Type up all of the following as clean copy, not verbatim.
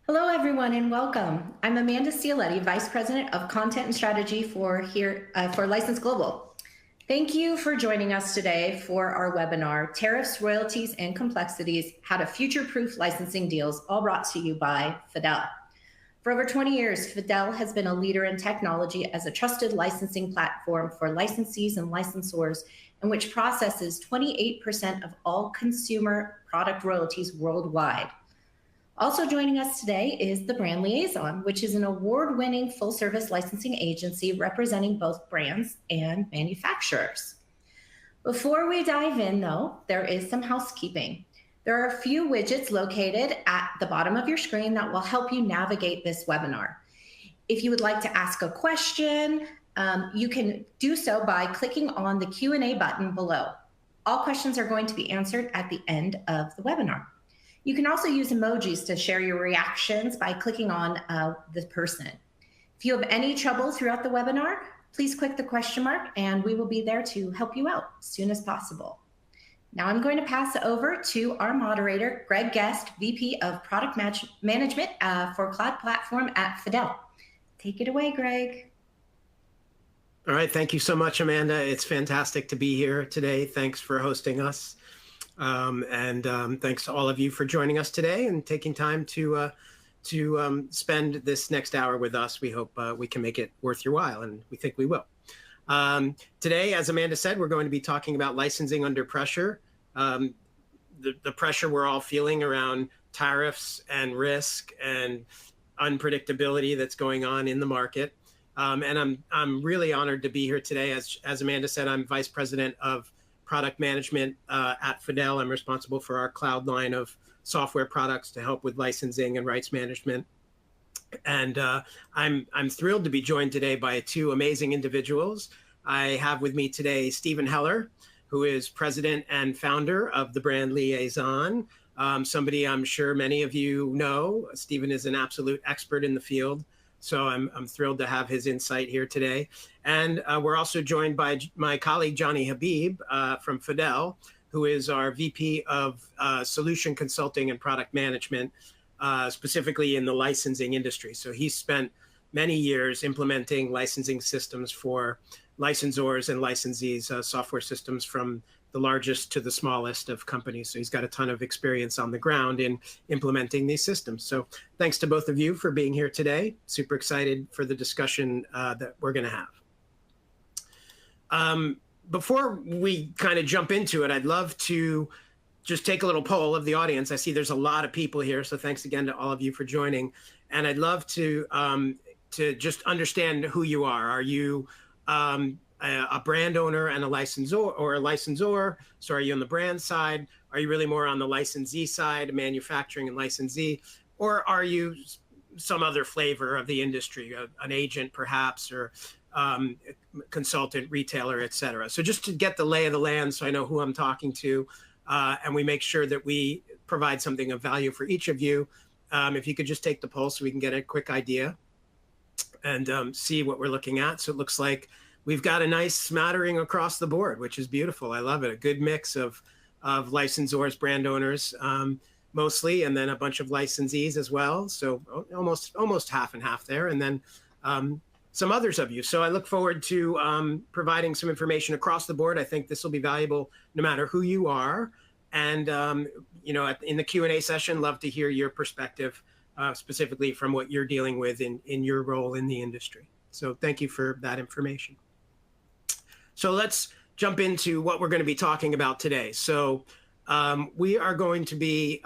Hello, everyone, and welcome. I'm Amanda Cialetti, Vice President of Content and Strategy for License Global. Thank you for joining us today for our webinar, Tariffs, Royalties, and Complexities, How to Future-Proof Licensing Deals, all brought to you by FADEL. For over 20 years, FADEL has been a leader in technology as a trusted licensing platform for licensees and licensors, in which processes 28% of all consumer product royalties worldwide. Also joining us today is the brand Liaison, which is an award-winning full-service licensing agency representing both brands and manufacturers. Before we dive in, though, there is some housekeeping. There are a few widgets located at the bottom of your screen that will help you navigate this webinar. If you would like to ask a question, you can do so by clicking on the Q&A button below. All questions are going to be answered at the end of the webinar. You can also use emojis to share your reactions by clicking on the person. If you have any trouble throughout the webinar, please click the question mark and we will be there to help you out as soon as possible. Now I'm going to pass it over to our moderator, Gregg Guest, VP of Product Management for Cloud Platform at FADEL. Take it away, Gregg. All right, thank you so much, Amanda. It's fantastic to be here today. Thanks for hosting us. Thanks to all of you for joining us today and taking time to spend this next hour with us. We hope we can make it worth your while, and we think we will. Today, as Amanda said, we're going to be talking about licensing under pressure, the pressure we're all feeling around tariffs and risk and unpredictability that's going on in the market. And I'm really honored to be here today. As Amanda said, I'm Vice President of Product Management at FADEL. I'm responsible for our cloud line of software products to help with licensing and rights management. And I'm thrilled to be joined today by two amazing individuals. I have with me today Stephen Heller, who is president and founder of the brand Liaison. Somebody I'm sure many of you know. Stephen is an absolute expert in the field. So I'm thrilled to have his insight here today. And we're also joined by my colleague, Johnny Habib from FADEL, who is our VP of Solution Consulting and Product Management, specifically in the licensing industry. So he's spent many years implementing licensing systems for licensors and licensees, software systems from the largest to the smallest of companies. So he's got a ton of experience on the ground in implementing these systems. So thanks to both of you for being here today. Super excited for the discussion that we're going to have. Before we kind of jump into it, I'd love to just take a little poll of the audience. I see there's a lot of people here, so thanks again to all of you for joining. And I'd love to just understand who you are. Are you a brand owner and a licensor, or a licensor? So are you on the brand side? Are you really more on the licensee side, manufacturing and licensee? Or are you some other flavor of the industry, an agent perhaps, or consultant, retailer, et cetera? So just to get the lay of the land so I know who I'm talking to, and we make sure that we provide something of value for each of you. If you could just take the poll so we can get a quick idea and see what we're looking at. So it looks like we've got a nice smattering across the board, which is beautiful. I love it. A good mix of licensors, brand owners, mostly, and then a bunch of licensees as well. So almost half and half there, and then some others of you. So I look forward to providing some information across the board. I think this will be valuable no matter who you are. And in the Q&A session, love to hear your perspective, specifically from what you're dealing with in your role in the industry. So thank you for that information. So let's jump into what we're going to be talking about today. So we are going to be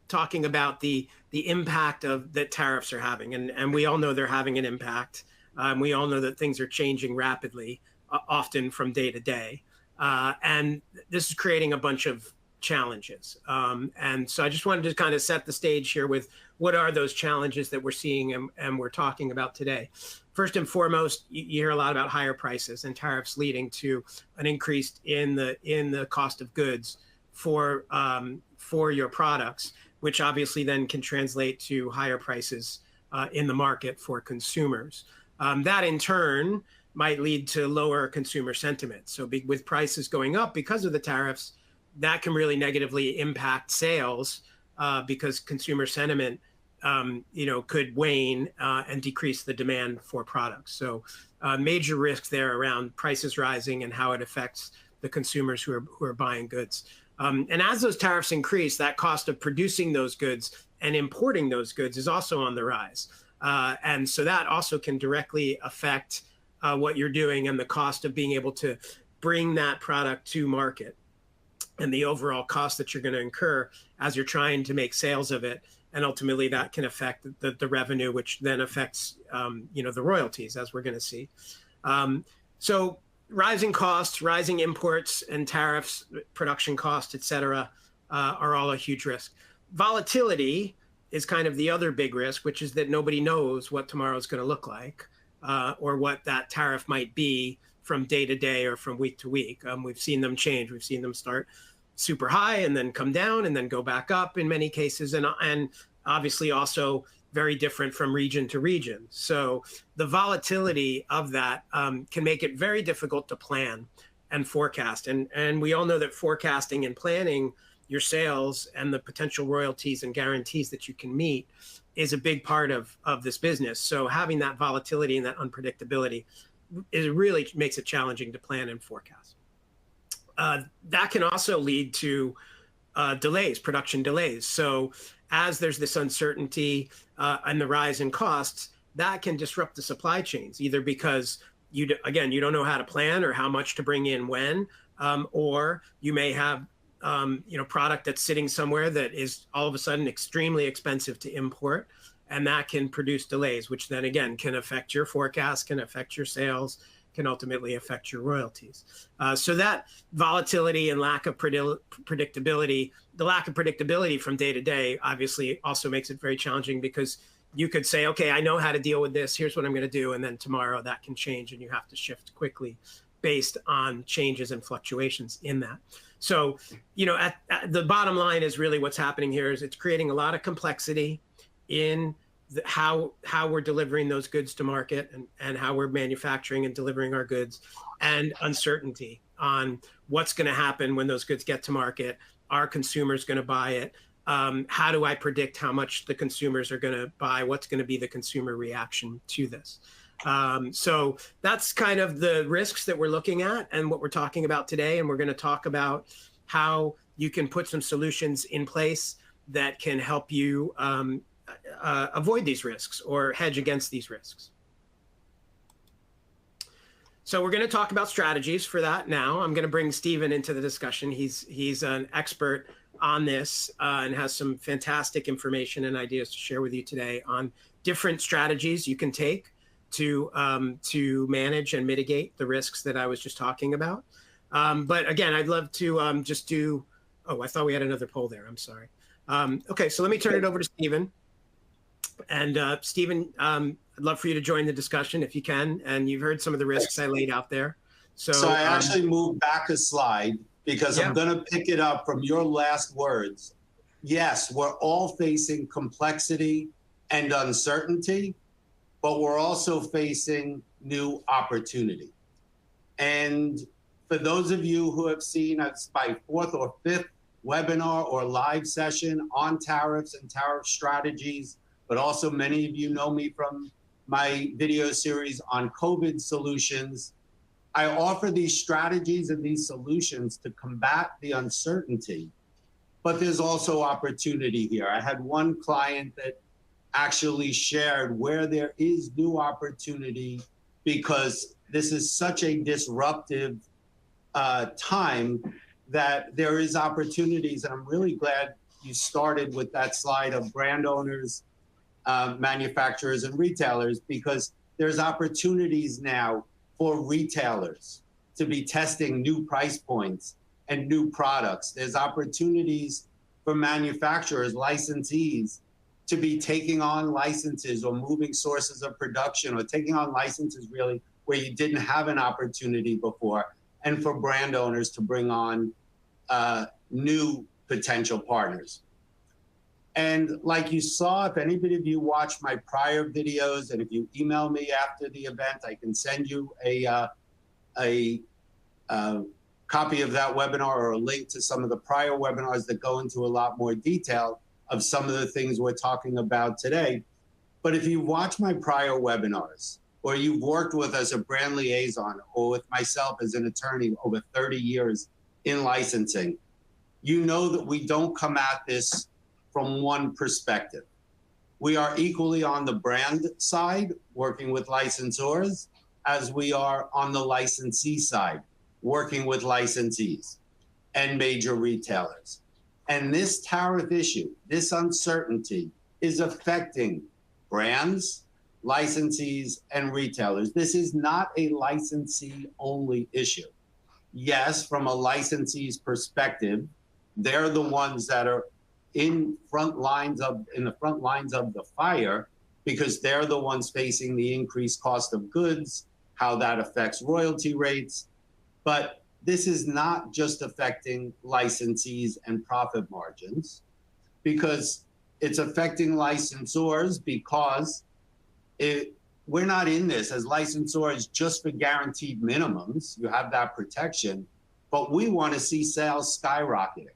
talking about the impact that tariffs are having. And we all know they're having an impact. We all know that things are changing rapidly, often from day to day. And this is creating a bunch of challenges. And so I just wanted to kind of set the stage here with what are those challenges that we're seeing and we're talking about today. First and foremost, you hear a lot about higher prices and tariffs leading to an increase in the cost of goods for your products, which obviously then can translate to higher prices in the market for consumers. That in turn might lead to lower consumer sentiment. So with prices going up because of the tariffs, that can really negatively impact sales because consumer sentiment could wane and decrease the demand for products. So major risk there around prices rising and how it affects the consumers who are buying goods. And as those tariffs increase, that cost of producing those goods and importing those goods is also on the rise. And so that also can directly affect what you're doing and the cost of being able to bring that product to market and the overall cost that you're going to incur as you're trying to make sales of it. And ultimately that can affect the revenue, which then affects, the royalties, as we're going to see. So rising costs, rising imports and tariffs, production costs, et cetera, are all a huge risk. Volatility is kind of the other big risk, which is that nobody knows what tomorrow is going to look like or what that tariff might be from day to day or from week to week. We've seen them change. We've seen them start super high and then come down and then go back up in many cases, and obviously also very different from region to region. So the volatility of that can make it very difficult to plan and forecast. And we all know that forecasting and planning your sales and the potential royalties and guarantees that you can meet is a big part of this business. So having that volatility and that unpredictability really makes it challenging to plan and forecast. That can also lead to delays, production delays. So as there's this uncertainty and the rise in costs, that can disrupt the supply chains, either because you don't know how to plan or how much to bring in when, or you may have product that's sitting somewhere that is all of a sudden extremely expensive to import, and that can produce delays, which then again can affect your forecast, can affect your sales, can ultimately affect your royalties. So that volatility and lack of predictability, the lack of predictability from day to day, obviously also makes it very challenging, because you could say, okay, I know how to deal with this. Here's what I'm going to do. And then tomorrow that can change and you have to shift quickly based on changes and fluctuations in that. So, at the bottom line is really what's happening here is it's creating a lot of complexity in how we're delivering those goods to market and how we're manufacturing and delivering our goods, and uncertainty on what's going to happen when those goods get to market. Are consumers going to buy it? How do I predict how much the consumers are going to buy? What's going to be the consumer reaction to this? So that's kind of the risks that we're looking at and what we're talking about today. And we're going to talk about how you can put some solutions in place that can help you avoid these risks or hedge against these risks. So we're going to talk about strategies for that now. I'm going to bring Stephen into the discussion. He's an expert on this and has some fantastic information and ideas to share with you today on different strategies you can take to manage and mitigate the risks that I was just talking about. But again, I'd love to just do, I thought we had another poll there. I'm sorry. Okay, so let me turn it over to Stephen. And Stephen, I'd love for you to join the discussion if you can. And you've heard some of the risks I laid out there. So I actually moved back a slide because I'm going to pick it up from your last words. Yes, we're all facing complexity and uncertainty, but we're also facing new opportunity. And for those of you who have seen it's my fourth or fifth webinar or live session on tariffs and tariff strategies, but also many of you know me from my video series on COVID solutions. I offer these strategies and these solutions to combat the uncertainty, but there's also opportunity here. I had one client that actually shared where there is new opportunity because this is such a disruptive time that there is opportunities. And I'm really glad you started with that slide of brand owners, manufacturers and retailers, because there's opportunities now for retailers to be testing new price points and new products. There's opportunities for manufacturers, licensees, to be taking on licenses or moving sources of production or taking on licenses really where you didn't have an opportunity before, and for brand owners to bring on new potential partners. And like you saw, if anybody of you watched my prior videos, and if you email me after the event, I can send you a copy of that webinar or a link to some of the prior webinars that go into a lot more detail. of some of the things we're talking about today. But if you watch my prior webinars, or you've worked with as a brand liaison, or with myself as an attorney over 30 years in licensing, you know that we don't come at this from one perspective. We are equally on the brand side, working with licensors, as we are on the licensee side, working with licensees and major retailers. And this tariff issue, this uncertainty, is affecting brands, licensees, and retailers. This is not a licensee-only issue. Yes, from a licensee's perspective, they're the ones that are in the front lines of the fire, because they're the ones facing the increased cost of goods, how that affects royalty rates. But this is not just affecting licensees and profit margins, because it's affecting licensors, because we're not in this as licensors just for guaranteed minimums. You have that protection, but we want to see sales skyrocketing.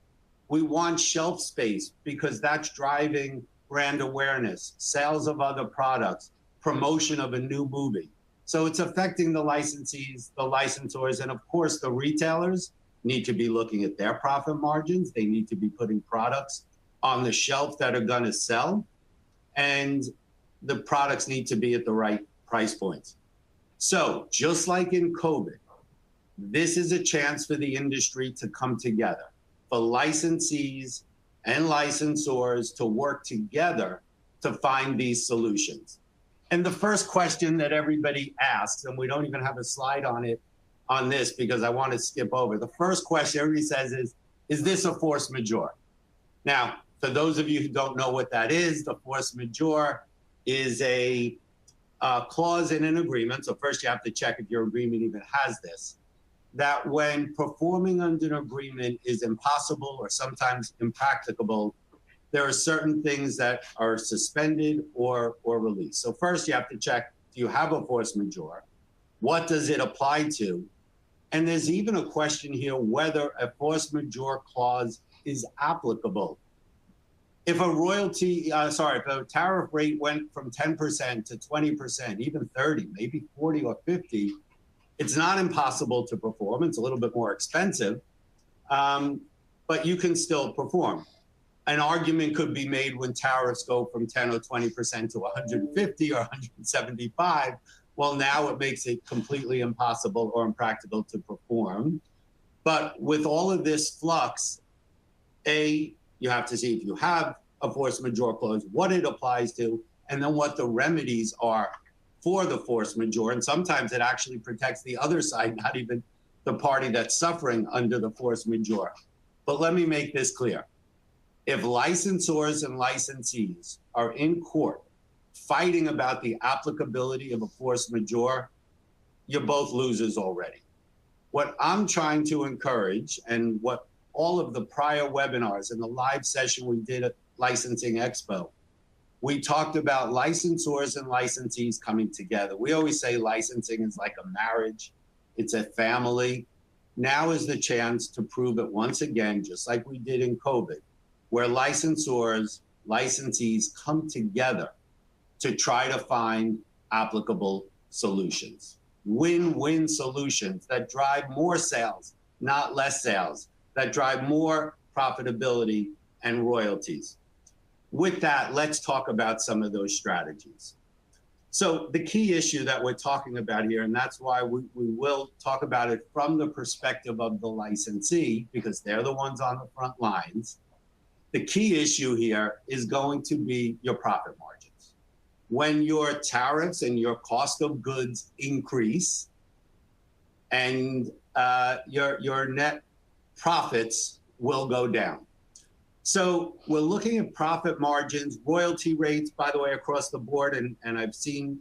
We want shelf space, because that's driving brand awareness, sales of other products, promotion of a new movie. So it's affecting the licensees, the licensors, and of course the retailers need to be looking at their profit margins. They need to be putting products on the shelf that are going to sell, and the products need to be at the right price points. So just like in COVID, this is a chance for the industry to come together, for licensees and licensors to work together to find these solutions. And the first question that everybody asks, and we don't even have a slide on it on this because I want to skip over. The first question everybody says is this a force majeure? Now, for those of you who don't know what that is, the force majeure is a clause in an agreement. So first you have to check if your agreement even has this, that when performing under an agreement is impossible or sometimes impracticable, there are certain things that are suspended or released. So first you have to check, do you have a force majeure? What does it apply to? And there's even a question here whether a force majeure clause is applicable. If a tariff rate went from 10% to 20%, even 30, maybe 40 or 50, it's not impossible to perform. It's a little bit more expensive, but you can still perform. An argument could be made when tariffs go from 10 or 20% to 150 or 175. Well, now it makes it completely impossible or impractical to perform. But with all of this flux, you have to see if you have a force majeure clause, what it applies to, and then what the remedies are for the force majeure. And sometimes it actually protects the other side, not even the party that's suffering under the force majeure. But let me make this clear. If licensors and licensees are in court fighting about the applicability of a force majeure, you're both losers already. What I'm trying to encourage, and what all of the prior webinars and the live session we did at Licensing Expo, we talked about licensors and licensees coming together. We always say licensing is like a marriage. It's a family. Now is the chance to prove it once again, just like we did in COVID, where licensors, licensees come together to try to find applicable solutions. Win-win solutions that drive more sales, not less sales, that drive more profitability and royalties. With that, let's talk about some of those strategies. So the key issue that we're talking about here, and that's why we will talk about it from the perspective of the licensee, because they're the ones on the front lines. The key issue here is going to be your profit margins. When your tariffs and your cost of goods increase and your net profits will go down. So we're looking at profit margins, royalty rates, by the way, across the board. And I've seen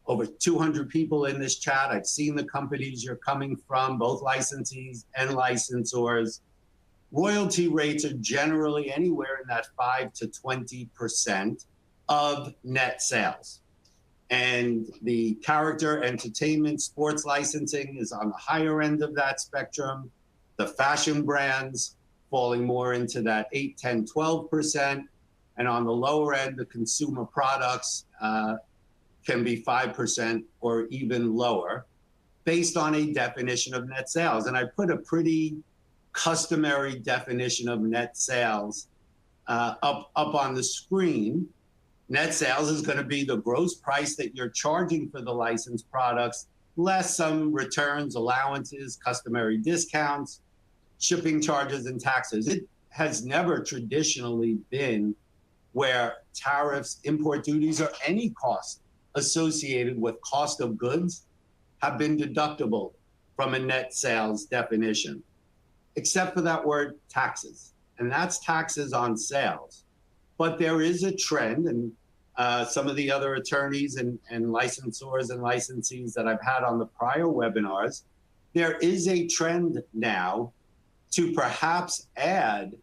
over 200 people in this chat. I've seen the companies you're coming from, both licensees and licensors. Royalty rates are generally anywhere in that 5 to 20% of net sales. And the character, entertainment, sports licensing is on the higher end of that spectrum. The fashion brands falling more into that 8, 10, 12%. And on the lower end, the consumer products can be 5% or even lower based on a definition of net sales. And I put a pretty customary definition of net sales up on the screen. Net sales is going to be the gross price that you're charging for the licensed products, less some returns, allowances, customary discounts, shipping charges, and taxes. It has never traditionally been where tariffs, import duties, or any cost associated with cost of goods have been deductible from a net sales definition, except for that word taxes. And that's taxes on sales. But there is a trend, and some of the other attorneys and licensors and licensees that I've had on the prior webinars, there is a trend now to perhaps add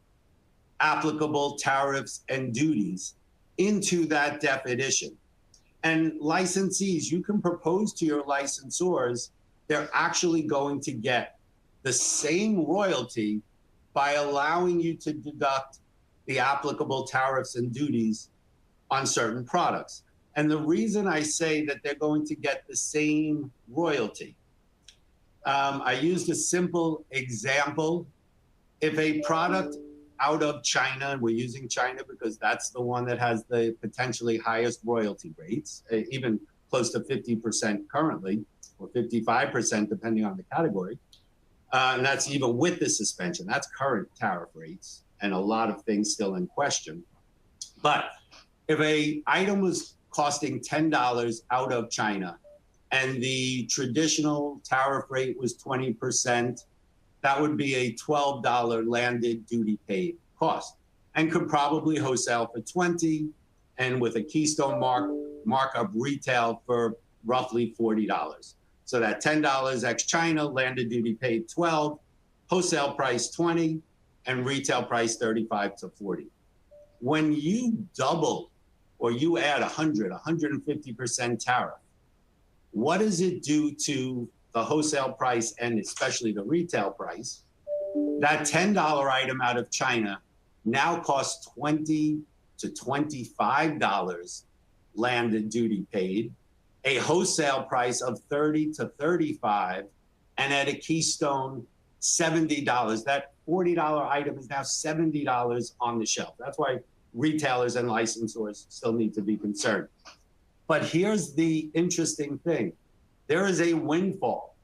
applicable tariffs and duties into that definition. And licensees, you can propose to your licensors, they're actually going to get the same royalty by allowing you to deduct the applicable tariffs and duties on certain products. And the reason I say that they're going to get the same royalty, I used a simple example. If a product out of China, and we're using China because that's the one that has the potentially highest royalty rates, even close to 50% currently, or 55% depending on the category. And that's even with the suspension. That's current tariff rates and a lot of things still in question. But if an item was costing $10 out of China and the traditional tariff rate was 20%, that would be a $12 landed duty paid cost and could probably wholesale for $20 and with a keystone markup retail for roughly $40. So that $10 ex China, landed duty paid 12, wholesale price 20, and retail price 35 to 40. When you double or you add 150% tariff, what does it do to the wholesale price and especially the retail price? That $10 item out of China now costs $20 to $25 landed duty paid, a wholesale price of $30 to $35, and at a keystone, $70. That $40 item is now $70 on the shelf. That's why retailers and licensors still need to be concerned. But here's the interesting thing. There is a windfall.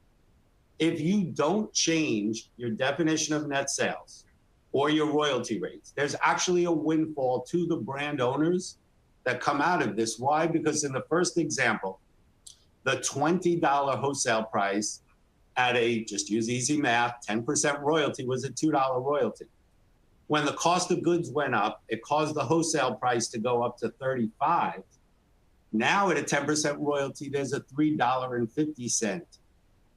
If you don't change your definition of net sales or your royalty rates, there's actually a windfall to the brand owners that come out of this. Why? Because in the first example, the $20 wholesale price at a, just use easy math, 10% royalty was a $2 royalty. When the cost of goods went up, it caused the wholesale price to go up to 35. Now at a 10% royalty, there's a $3.50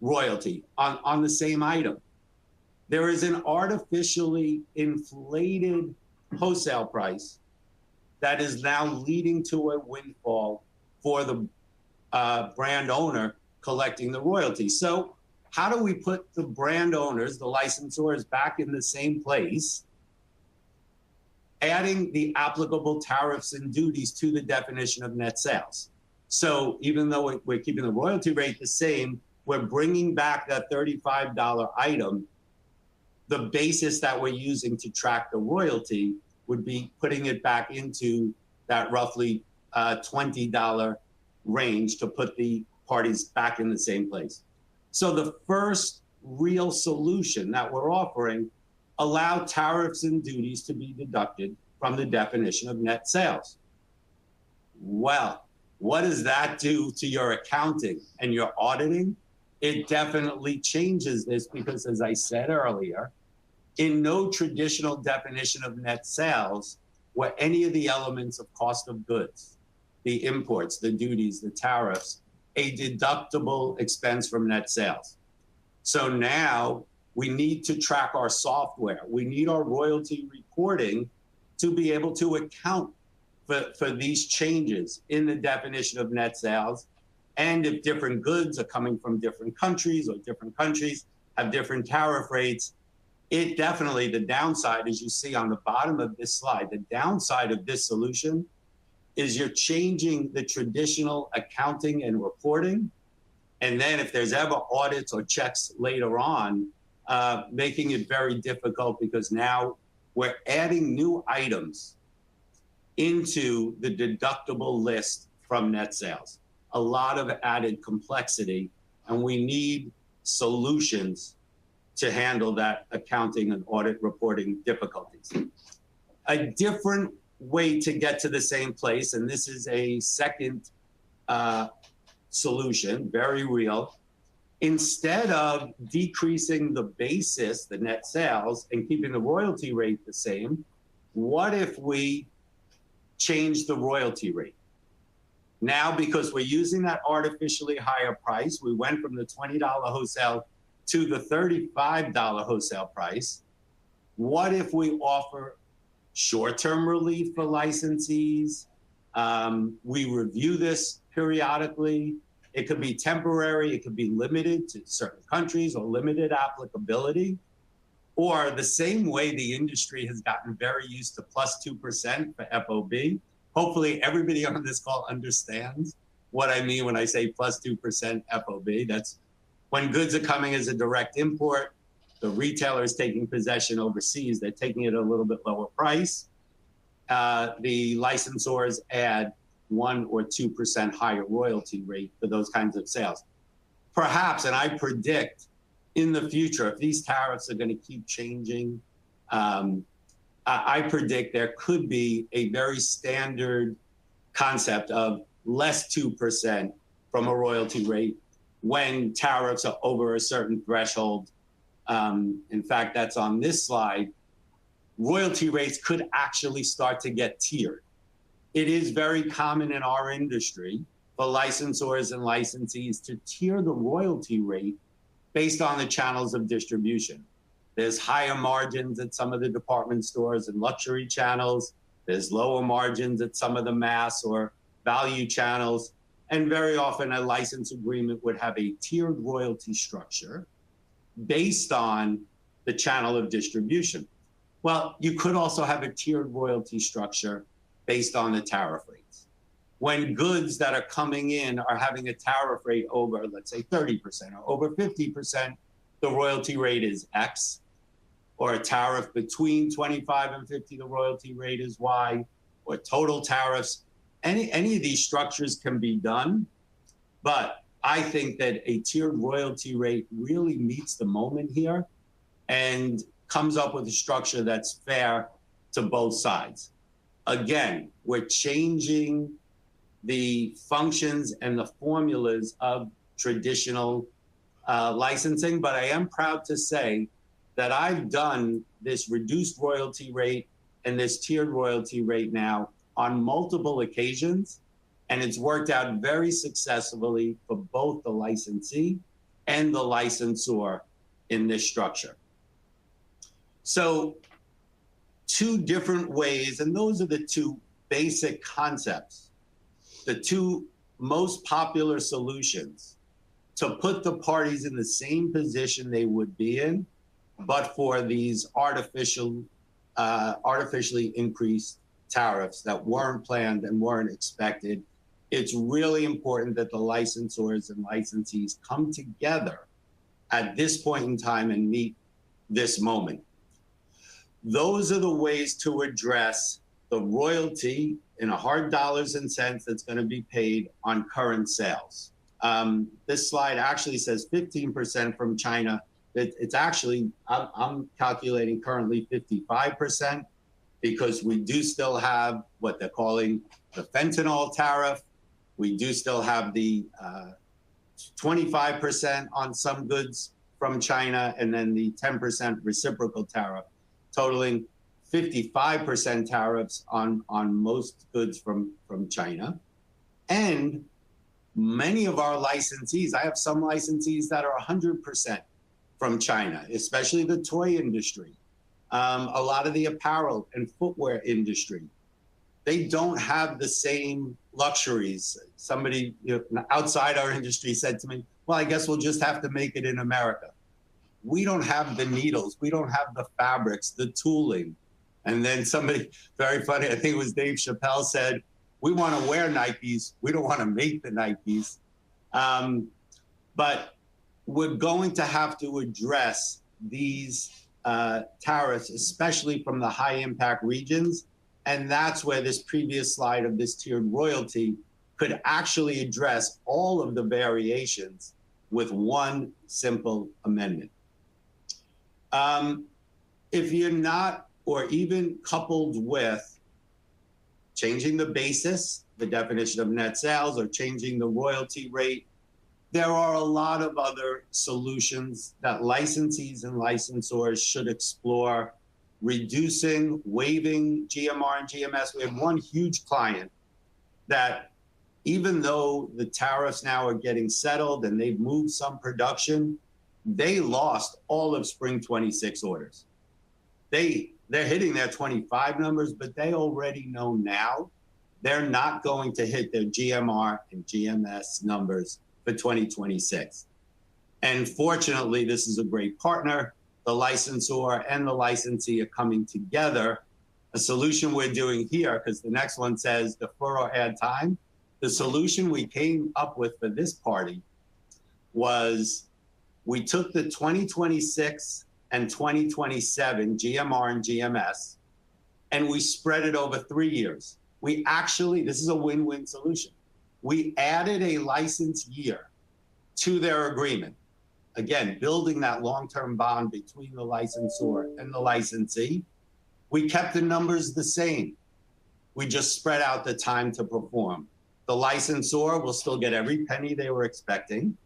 royalty on the same item. There is an artificially inflated wholesale price that is now leading to a windfall for the brand owner collecting the royalty. So how do we put the brand owners, the licensors, back in the same place, adding the applicable tariffs and duties to the definition of net sales? So even though we're keeping the royalty rate the same, we're bringing back that $35 item. The basis that we're using to track the royalty would be putting it back into that roughly $20 range to put the parties back in the same place. So the first real solution that we're offering allow tariffs and duties to be deducted from the definition of net sales. Well, what does that do to your accounting and your auditing? It definitely changes this because, as I said earlier, in no traditional definition of net sales were any of the elements of cost of goods, the imports, the duties, the tariffs, a deductible expense from net sales. So now we need to track our software. We need our royalty reporting to be able to account for these changes in the definition of net sales. And if different goods are coming from different countries or different countries have different tariff rates, It definitely, the downside, as you see on the bottom of this slide, the downside of this solution is you're changing the traditional accounting and reporting. And then if there's ever audits or checks later on, making it very difficult because now we're adding new items into the deductible list from net sales. A lot of added complexity, and we need solutions to handle that accounting and audit reporting difficulties. A different way to get to the same place, and this is a second solution, very real. Instead of decreasing the basis, the net sales, and keeping the royalty rate the same, what if we change the royalty rate? Now, because we're using that artificially higher price, we went from the $20 wholesale to the $35 wholesale price. What if we offer short-term relief for licensees? We review this periodically. It could be temporary, it could be limited to certain countries or limited applicability. Or the same way the industry has gotten very used to plus 2% for FOB. Hopefully everybody on this call understands what I mean when I say plus 2% FOB. That's when goods are coming as a direct import, the retailer is taking possession overseas, they're taking it at a little bit lower price. The licensors add 1 or 2% higher royalty rate for those kinds of sales. Perhaps, and I predict in the future, if these tariffs are going to keep changing, I predict there could be a very standard concept of less 2% from a royalty rate when tariffs are over a certain threshold. In fact, that's on this slide. Royalty rates could actually start to get tiered. It is very common in our industry for licensors and licensees to tier the royalty rate based on the channels of distribution. There's higher margins at some of the department stores and luxury channels. There's lower margins at some of the mass or value channels. And very often a license agreement would have a tiered royalty structure based on the channel of distribution. Well, you could also have a tiered royalty structure based on the tariff rates. When goods that are coming in are having a tariff rate over, let's say 30% or over 50%, the royalty rate is X, or a tariff between 25 and 50, the royalty rate is Y, or total tariffs. Any of these structures can be done, but I think that a tiered royalty rate really meets the moment here and comes up with a structure that's fair to both sides. Again, we're changing the functions and the formulas of traditional licensing, but I am proud to say that I've done this reduced royalty rate and this tiered royalty rate now on multiple occasions, and it's worked out very successfully for both the licensee and the licensor in this structure. So 2 different ways, and those are the 2 basic concepts, the 2 most popular solutions to put the parties in the same position they would be in, but for these artificially increased tariffs that weren't planned and weren't expected. It's really important that the licensors and licensees come together at this point in time and meet this moment. Those are the ways to address the royalty in hard dollars and cents that's going to be paid on current sales. This slide actually says 15% from China. It's actually, I'm calculating currently 55%, because we do still have what they're calling the fentanyl tariff. We do still have the 25% on some goods from China, and then the 10% reciprocal tariff, totaling 55% tariffs on most goods from China. And many of our licensees, I have some licensees that are 100% from China, especially the toy industry. A lot of the apparel and footwear industry, they don't have the same luxuries. Somebody outside our industry said to me, well, I guess we'll just have to make it in America. we don't have the needles, we don't have the fabrics, the tooling. And then somebody, very funny, I think it was Dave Chappelle, said, we want to wear Nikes, we don't want to make the Nikes. But we're going to have to address these tariffs, especially from the high impact regions. And that's where this previous slide of this tiered royalty could actually address all of the variations with one simple amendment. If you're not, or even coupled with changing the basis, the definition of net sales, or changing the royalty rate, there are a lot of other solutions that licensees and licensors should explore, reducing, waiving GMR and GMS. We have one huge client that, even though the tariffs now are getting settled and they've moved some production, they lost all of spring 26 orders. They're hitting their 25 numbers, but they already know now they're not going to hit their GMR and GMS numbers for 2026. And fortunately, this is a great partner. The licensor and the licensee are coming together. A solution we're doing here, because the next one says defer or add time. The solution we came up with for this party was we took the 2026 and 2027 GMR and GMS, and we spread it over 3 years. We actually, this is a win-win solution. We added a license year to their agreement. Again, building that long-term bond between the licensor and the licensee. We kept the numbers the same. We just spread out the time to perform. The licensor will still get every penny they were expecting,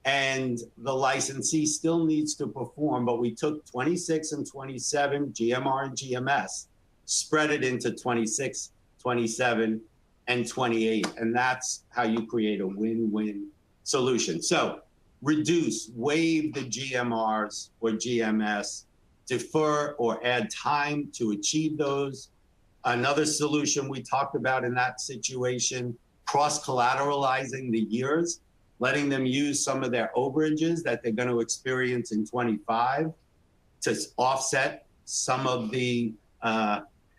and the licensee still needs to perform, but we took 26 and 27 GMR and GMS, spread it into 26, 27, and 28, and that's how you create a win-win solution. So reduce, waive the GMRs or GMS, defer or add time to achieve those. Another solution we talked about in that situation, cross-collateralizing the years, letting them use some of their overages that they're going to experience in 25 to offset some of the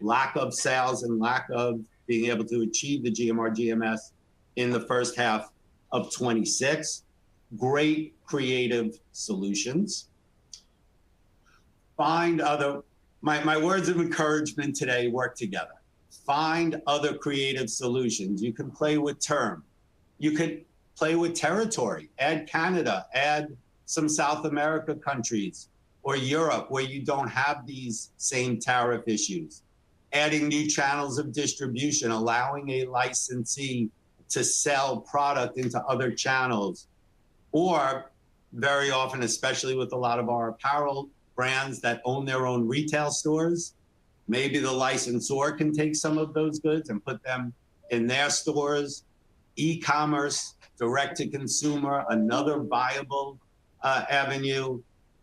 lack of sales and lack of being able to achieve the GMR, GMS in the first half of 26. Great creative solutions. Find other, my words of encouragement today, work together. Find other creative solutions. You can play with term. You could play with territory, add Canada, add some South America countries or Europe where you don't have these same tariff issues. Adding new channels of distribution, allowing a licensee to sell product into other channels. Or very often, especially with a lot of our apparel brands that own their own retail stores, maybe the licensor can take some of those goods and put them in their stores. E-commerce, direct to consumer, another viable avenue.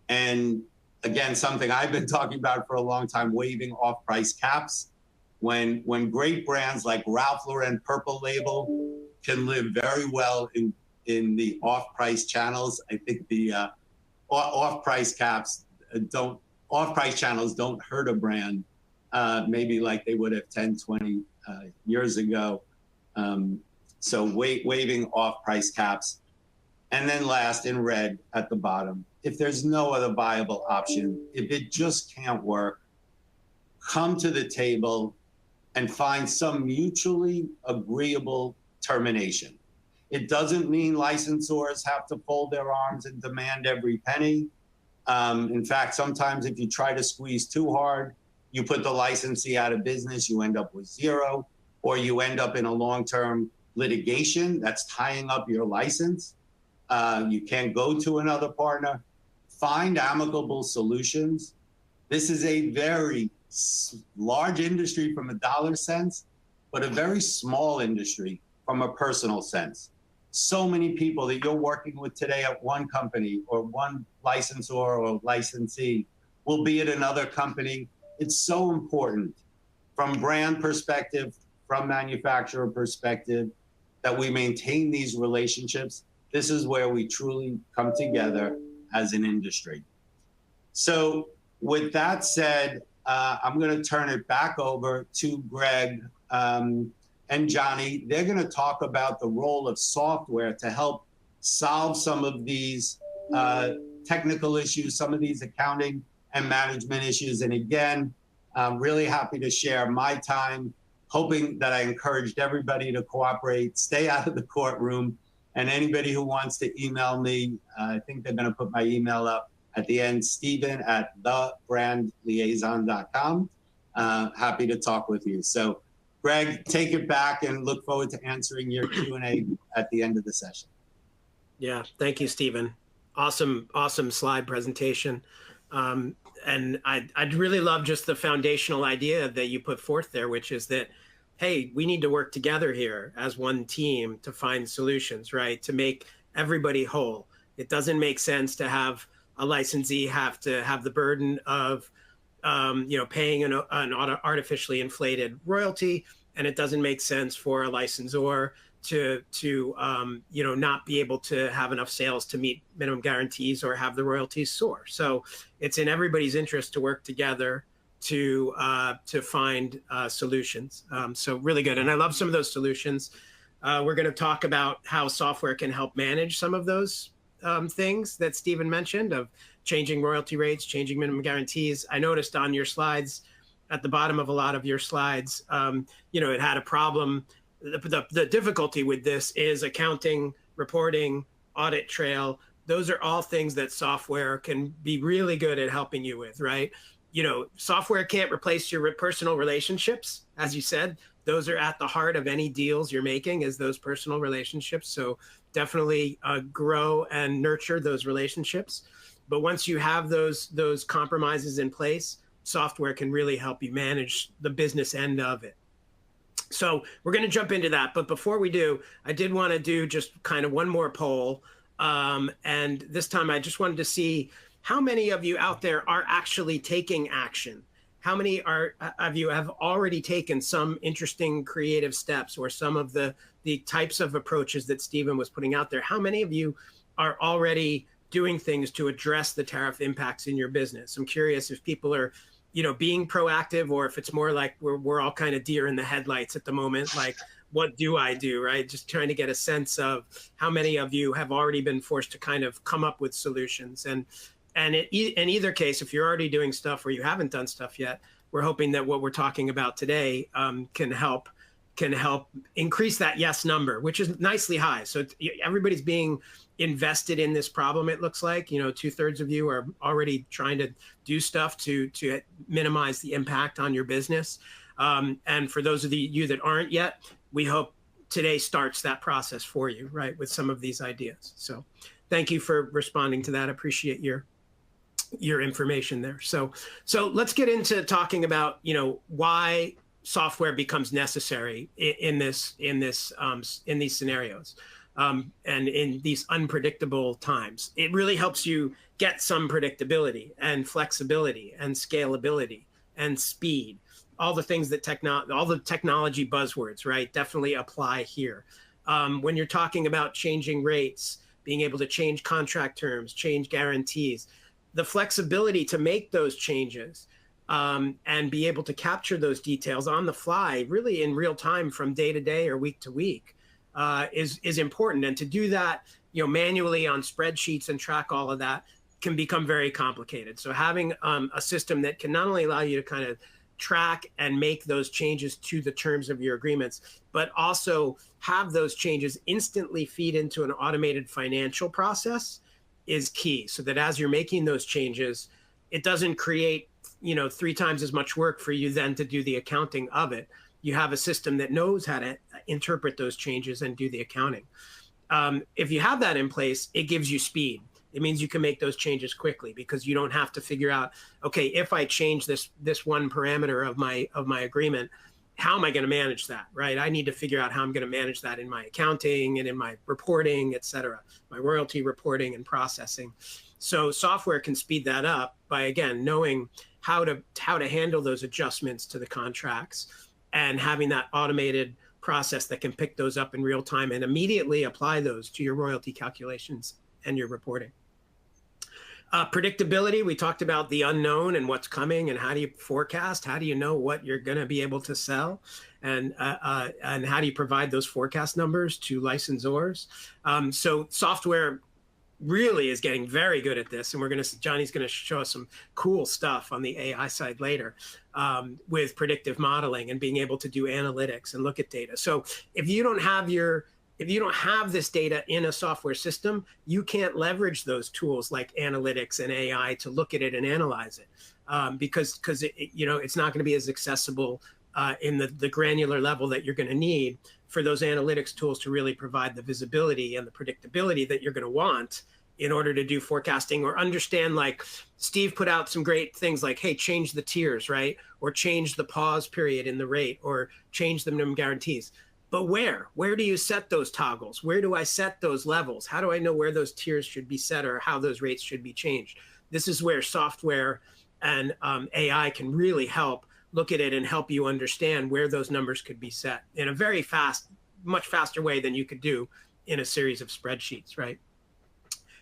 And again, something I've been talking about for a long time, waiving off-price caps. When great brands like Ralph Lauren Purple Label can live very well in the off-price channels, I think the off-price channels don't hurt a brand maybe like they would have 10, 20 years ago. So waiving off-price caps. And then last, in red at the bottom, if there's no other viable option, if it just can't work, come to the table and find some mutually agreeable termination. It doesn't mean licensors have to fold their arms and demand every penny. In fact, sometimes if you try to squeeze too hard, you put the licensee out of business, you end up with zero, or you end up in a long-term litigation that's tying up your license. You can't go to another partner. Find amicable solutions. This is a very large industry from a dollar sense, but a very small industry from a personal sense. So many people that you're working with today at one company or one licensor or licensee will be at another company. It's so important from brand perspective, from manufacturer perspective, that we maintain these relationships. This is where we truly come together as an industry. So with that said, I'm going to turn it back over to Gregg and Johnny. They're going to talk about the role of software to help solve some of these technical issues, some of these accounting and management issues. And again, I'm really happy to share my time, hoping that I encouraged everybody to cooperate, stay out of the courtroom, and anybody who wants to email me, I think they're going to put my email up at the end, Stephen@thebrandliaison.com. Happy to talk with you. So Gregg, take it back and look forward to answering your Q&A at the end of the session. Yeah, thank you, Stephen. Awesome slide presentation. And I'd really love just the foundational idea that you put forth there, which is that, hey, we need to work together here as one team to find solutions, right? To make everybody whole. It doesn't make sense to have a licensee have to have the burden of, paying an artificially inflated royalty, and it doesn't make sense for a licensor to not be able to have enough sales to meet minimum guarantees or have the royalties soar. So it's in everybody's interest to work together to find solutions. So really good. And I love some of those solutions. We're going to talk about how software can help manage some of those things that Stephen mentioned, of changing royalty rates, changing minimum guarantees. I noticed on your slides, at the bottom of a lot of your slides, it had a problem. The difficulty with this is accounting, reporting, audit trail. Those are all things that software can be really good at helping you with, right? Software can't replace your personal relationships. As you said, those are at the heart of any deals you're making, is those personal relationships. So definitely grow and nurture those relationships. But once you have those compromises in place, software can really help you manage the business end of it. So we're going to jump into that. But before we do, I did want to do just kind of one more poll. And this time I just wanted to see how many of you out there are actually taking action. How many of you have already taken some interesting creative steps, or some of the types of approaches that Stephen was putting out there? How many of you are already doing things to address the tariff impacts in your business? I'm curious if people are being proactive, or if it's more like we're all kind of deer in the headlights at the moment, like, what do I do, right? Just trying to get a sense of how many of you have already been forced to kind of come up with solutions. And in either case, if you're already doing stuff or you haven't done stuff yet, we're hoping that what we're talking about today can help increase that yes number, which is nicely high. So everybody's being invested in this problem. It looks like, 2/3 of you are already trying to do stuff to minimize the impact on your business. And for those of you that aren't yet, we hope today starts that process for you, right, with some of these ideas. So thank you for responding to that. I appreciate your information there. So let's get into talking about, why software becomes necessary in these scenarios. And in these unpredictable times. It really helps you get some predictability and flexibility and scalability and speed. All the things that all the technology buzzwords, right, definitely apply here. When you're talking about changing rates, being able to change contract terms, change guarantees, the flexibility to make those changes and be able to capture those details on the fly, really in real time from day to day or week to week, is important. And to do that, manually on spreadsheets and track all of that can become very complicated. So having a system that can not only allow you to kind of track and make those changes to the terms of your agreements, but also have those changes instantly feed into an automated financial process is key. So that as you're making those changes, it doesn't create, 3 times as much work for you then to do the accounting of it. You have a system that knows how to interpret those changes and do the accounting. If you have that in place, it gives you speed. It means you can make those changes quickly, because you don't have to figure out, okay, if I change this one parameter of my agreement, how am I going to manage that, right? I need to figure out how I'm going to manage that in my accounting and in my reporting, et cetera, my royalty reporting and processing. So software can speed that up by, again, knowing how to handle those adjustments to the contracts and having that automated process that can pick those up in real time and immediately apply those to your royalty calculations and your reporting. Predictability, we talked about the unknown and what's coming and how do you forecast? How do you know what you're going to be able to sell? And how do you provide those forecast numbers to licensors? So software really is getting very good at this. And Johnny's going to show us some cool stuff on the AI side later with predictive modeling and being able to do analytics and look at data. So if you don't have this data in a software system, you can't leverage those tools like analytics and AI to look at it and analyze it because it's not going to be as accessible in the granular level that you're going to need for those analytics tools to really provide the visibility and the predictability that you're going to want in order to do forecasting or understand. Like Steve put out some great things like, hey, change the tiers, right? Or change the pause period in the rate or change the minimum guarantees. But where do you set those toggles? Where do I set those levels? How do I know where those tiers should be set or how those rates should be changed? This is where software and AI can really help look at it and help you understand where those numbers could be set in a very much faster way than you could do in a series of spreadsheets, right?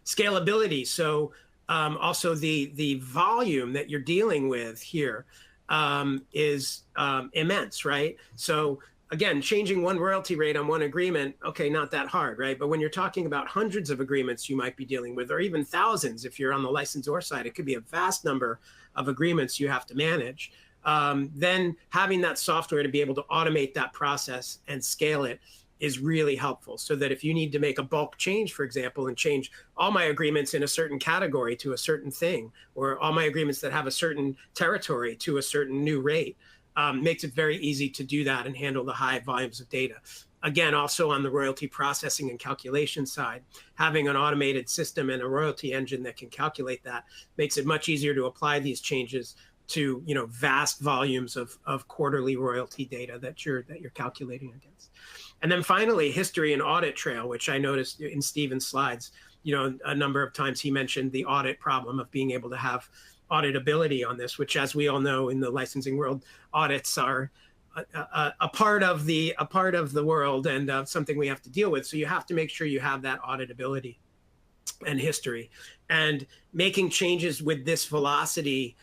Scalability. So also the volume that you're dealing with here is immense, right? So again, changing one royalty rate on one agreement, okay, not that hard, right? But when you're talking about hundreds of agreements you might be dealing with, or even thousands, if you're on the licensor side, it could be a vast number of agreements you have to manage. Then having that software to be able to automate that process and scale it is really helpful, so that if you need to make a bulk change, for example, and change all my agreements in a certain category to a certain thing, or all my agreements that have a certain territory to a certain new rate, makes it very easy to do that and handle the high volumes of data. Again, also on the royalty processing and calculation side, having an automated system and a royalty engine that can calculate that makes it much easier to apply these changes to vast volumes of quarterly royalty data that you're calculating against. And then finally, history and audit trail, which I noticed in Stephen's slides, a number of times he mentioned the audit problem of being able to have auditability on this, which, as we all know in the licensing world, audits are a part of the world and something we have to deal with. So you have to make sure you have that auditability and history, and making changes with this velocity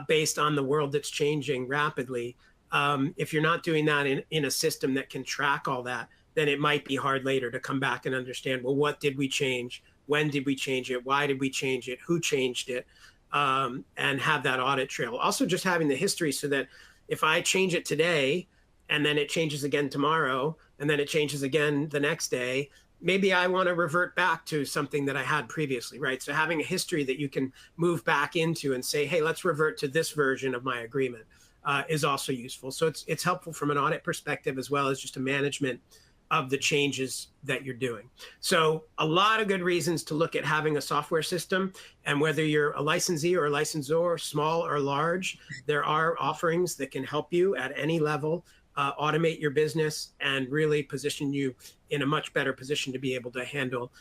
based on the world that's changing rapidly. If you're not doing that in a system that can track all that, then it might be hard later to come back and understand, well, what did we change? When did we change it? Why did we change it? Who changed it? And have that audit trail. Also just having the history so that if I change it today and then it changes again tomorrow and then it changes again the next day, maybe I want to revert back to something that I had previously, right? So having a history that you can move back into and say, hey, let's revert to this version of my agreement is also useful. So it's helpful from an audit perspective as well as just a management of the changes that you're doing. So a lot of good reasons to look at having a software system, and whether you're a licensee or a licensor, small or large, there are offerings that can help you at any level automate your business and really position you in a much better position to be able to handle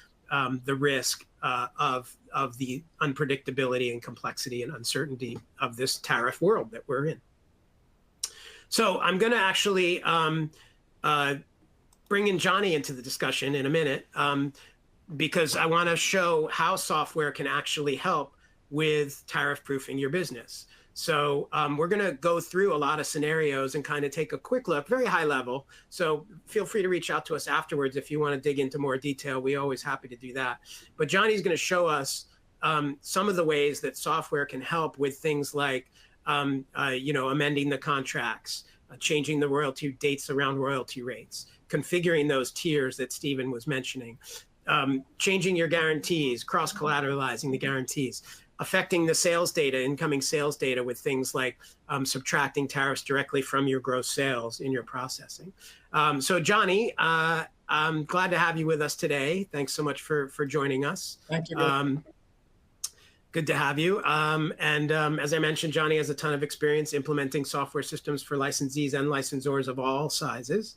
the risk of the unpredictability and complexity and uncertainty of this tariff world that we're in. So I'm going to actually bring in Johnny into the discussion in a minute because I want to show how software can actually help with tariff proofing your business. So we're going to go through a lot of scenarios and kind of take a quick look, very high level. So feel free to reach out to us afterwards if you want to dig into more detail. We're always happy to do that. But Johnny's going to show us some of the ways that software can help with things like, amending the contracts, changing the royalty dates around royalty rates, configuring those tiers that Stephen was mentioning, changing your guarantees, cross-collateralizing the guarantees, affecting the sales data, incoming sales data with things like subtracting tariffs directly from your gross sales in your processing. So Johnny, I'm glad to have you with us today. Thanks so much for joining us. Thank you. Good to have you. As I mentioned, Johnny has a ton of experience implementing software systems for licensees and licensors of all sizes.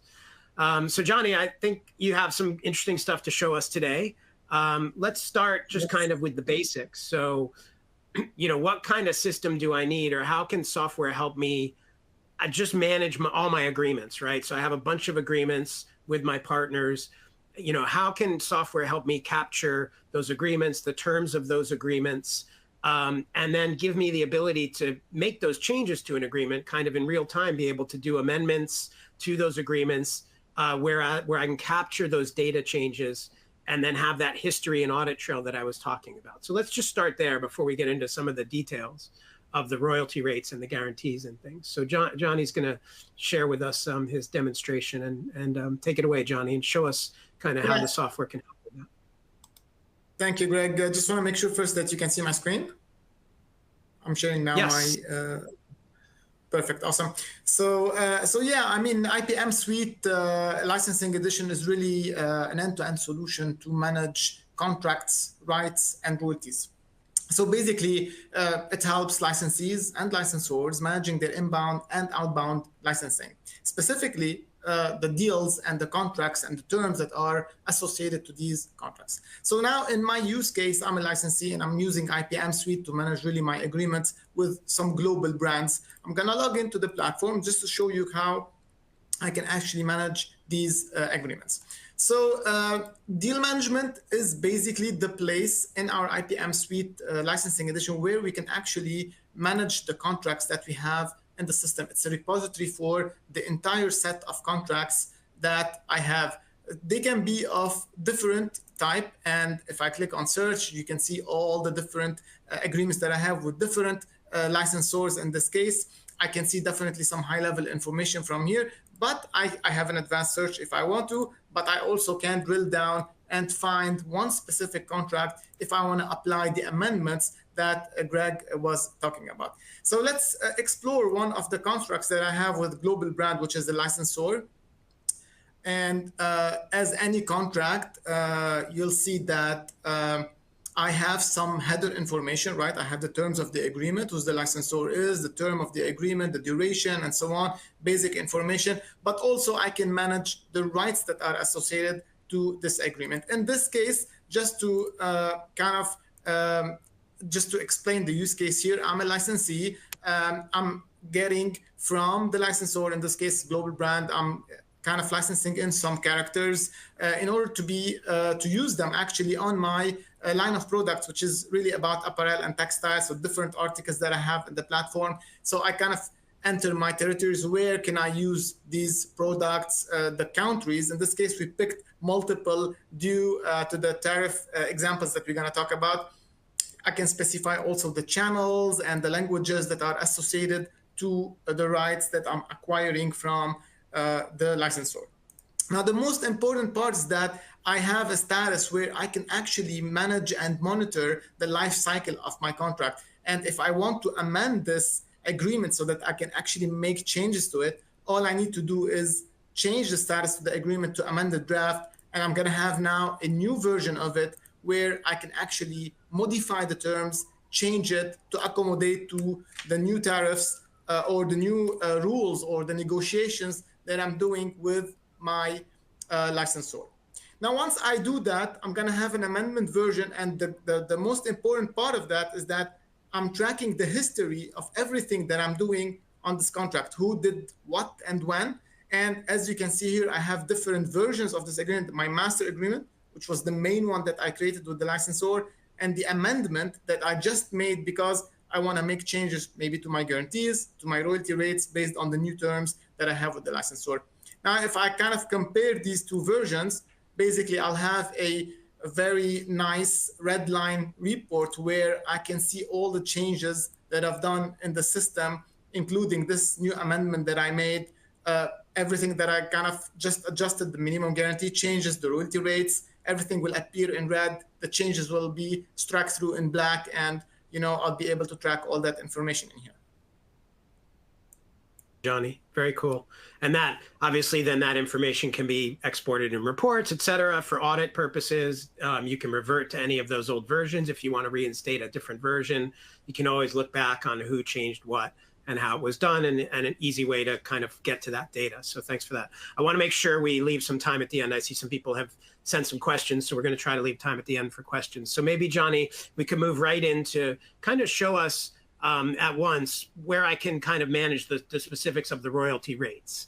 So Johnny, I think you have some interesting stuff to show us today. Let's start just kind of with the basics. So, what kind of system do I need, or how can software help me just manage all my agreements, right? So I have a bunch of agreements with my partners, you know, how can software help me capture those agreements, the terms of those agreements, and then give me the ability to make those changes to an agreement kind of in real time, be able to do amendments to those agreements where I can capture those data changes and then have that history and audit trail that I was talking about. So let's just start there before we get into some of the details of the royalty rates and the guarantees and things. So Johnny's going to share with us his demonstration and take it away, Johnny, and show us kind of how the software can help with that. Thank you, Greg. I just want to make sure first that you can see my screen. I'm sharing now. Yes. Perfect. Awesome. So yeah, I mean, IPM Suite Licensing Edition is really an end-to-end solution to manage contracts, rights, and royalties. So basically, it helps licensees and licensors managing their inbound and outbound licensing, specifically the deals and the contracts and the terms that are associated to these contracts. So now in my use case, I'm a licensee and I'm using IPM Suite to manage really my agreements with some global brands. I'm going to log into the platform just to show you how I can actually manage these agreements. So deal management is basically the place in our IPM Suite Licensing Edition where we can actually manage the contracts that we have in the system. It's a repository for the entire set of contracts that I have. They can be of different type, and if I click on search, you can see all the different agreements that I have with different licensors. In this case, I can see definitely some high-level information from here, but I have an advanced search if I want to, but I also can drill down and find one specific contract if I want to apply the amendments that Greg was talking about. So let's explore one of the contracts that I have with global brand, which is the licensor. And as any contract, you'll see that I have some header information, right? I have the terms of the agreement, who the licensor is, the term of the agreement, the duration, and so on, basic information. But also I can manage the rights that are associated to this agreement. In this case, just to just to explain the use case here, I'm a licensee. I'm getting from the licensor, in this case, global brand, I'm kind of licensing in some characters in order to be to use them actually on my line of products, which is really about apparel and textiles, so different articles that I have in the platform. So I kind of enter my territories. Where can I use these products? The countries. In this case, we picked multiple due to the tariff examples that we're going to talk about. I can specify also the channels and the languages that are associated to the rights that I'm acquiring from the licensor. Now, the most important part is that I have a status where I can actually manage and monitor the life cycle of my contract. And if I want to amend this agreement so that I can actually make changes to it, all I need to do is change the status of the agreement to amended draft. And I'm going to have now a new version of it where I can actually modify the terms, change it to accommodate to the new tariffs or the new rules or the negotiations that I'm doing with my licensor. Now, once I do that, I'm going to have an amendment version. And the most important part of that is that I'm tracking the history of everything that I'm doing on this contract, who did what and when. And as you can see here, I have different versions of this agreement. My master agreement, which was the main one that I created with the licensor, and the amendment that I just made because I want to make changes maybe to my guarantees, to my royalty rates based on the new terms that I have with the licensor. Now, if I kind of compare these two versions, basically I'll have a very nice red line report where I can see all the changes that I've done in the system, including this new amendment that I made, everything that I kind of just adjusted, the minimum guarantee changes, the royalty rates, everything will appear in red. The changes will be struck through in black, and I'll be able to track all that information in here. Johnny, very cool. And that obviously then that information can be exported in reports, et cetera, for audit purposes. You can revert to any of those old versions. If you want to reinstate a different version, you can always look back on who changed what and how it was done, and an easy way to kind of get to that data. So thanks for that. I want to make sure we leave some time at the end. I see some people have sent some questions, so we're going to try to leave time at the end for questions. So maybe, Johnny, we could move right into kind of show us at once, where I can kind of manage the specifics of the royalty rates.